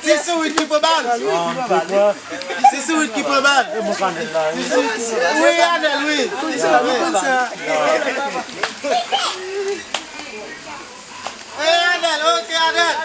C'est ça où il peut pas mal. C'est ça où il peut pas mal. Oui, Adèle, oui. Hey, Adèle, ok, Adèle.